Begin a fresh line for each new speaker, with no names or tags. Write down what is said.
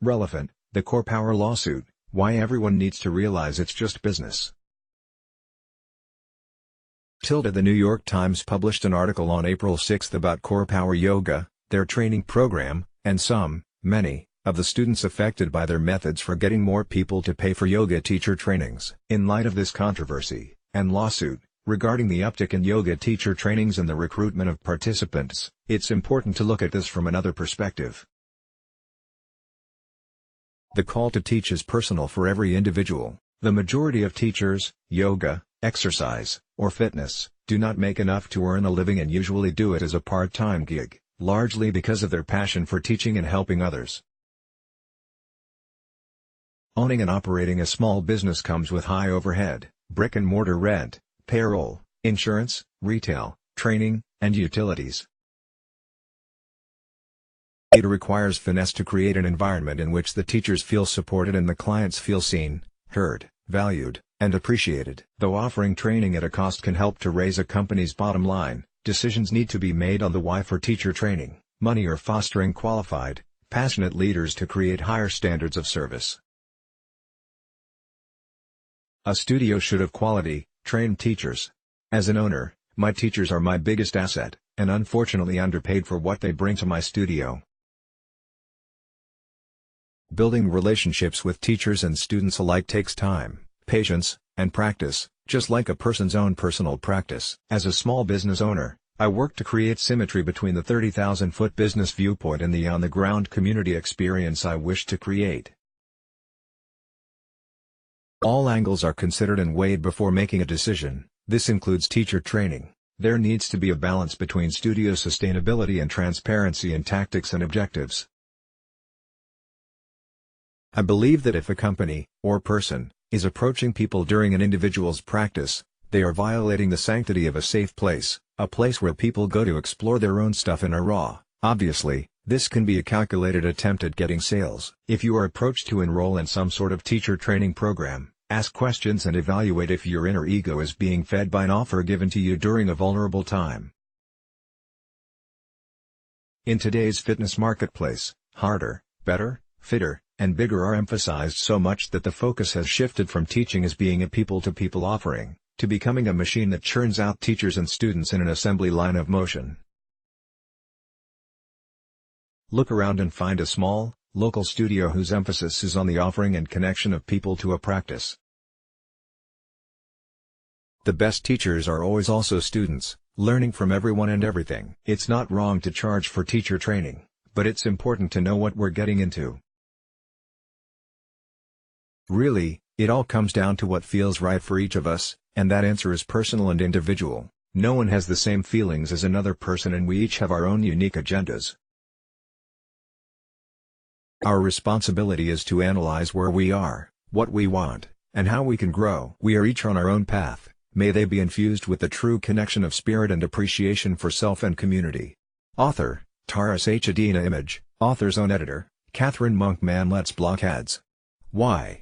Relephant, the CorePower lawsuit, why everyone needs to realize it's just business. The New York Times published an article on April 6 about CorePower Yoga, their training program, and many, of the students affected by their methods for getting more people to pay for yoga teacher trainings. In light of this controversy and lawsuit regarding the uptick in yoga teacher trainings and the recruitment of participants, it's important to look at this from another perspective. The call to teach is personal for every individual. The majority of teachers, yoga, exercise, or fitness, do not make enough to earn a living and usually do it as a part-time gig, largely because of their passion for teaching and helping others. Owning and operating a small business comes with high overhead, brick-and-mortar rent, payroll, insurance, retail, training, and utilities. It requires finesse to create an environment in which the teachers feel supported and the clients feel seen, heard, valued, and appreciated. Though offering training at a cost can help to raise a company's bottom line, decisions need to be made on the why for teacher training, money, or fostering qualified, passionate leaders to create higher standards of service. A studio should have quality, trained teachers. As an owner, my teachers are my biggest asset, and unfortunately underpaid for what they bring to my studio. Building relationships with teachers and students alike takes time, patience, and practice, just like a person's own personal practice. As a small business owner, I work to create symmetry between the 30,000-foot business viewpoint and the on-the-ground community experience I wish to create. All angles are considered and weighed before making a decision. This includes teacher training. There needs to be a balance between studio sustainability and transparency in tactics and objectives. I believe that if a company, or person, is approaching people during an individual's practice, they are violating the sanctity of a safe place, a place where people go to explore their own stuff and are raw. Obviously, this can be a calculated attempt at getting sales. If you are approached to enroll in some sort of teacher training program, ask questions and evaluate if your inner ego is being fed by an offer given to you during a vulnerable time. In today's fitness marketplace, harder, better, fitter, and bigger are emphasized so much that the focus has shifted from teaching as being a people-to-people offering, to becoming a machine that churns out teachers and students in an assembly line of motion. Look around and find a small, local studio whose emphasis is on the offering and connection of people to a practice. The best teachers are always also students, learning from everyone and everything. It's not wrong to charge for teacher training, but it's important to know what we're getting into. Really, it all comes down to what feels right for each of us, and that answer is personal and individual. No one has the same feelings as another person, and we each have our own unique agendas. Our responsibility is to analyze where we are, what we want, and how we can grow. We are each on our own path. May they be infused with the true connection of spirit and appreciation for self and community. Author, Taras H. Adina. Image, author's own editor, Catherine Monkman. Let's block ads. Why?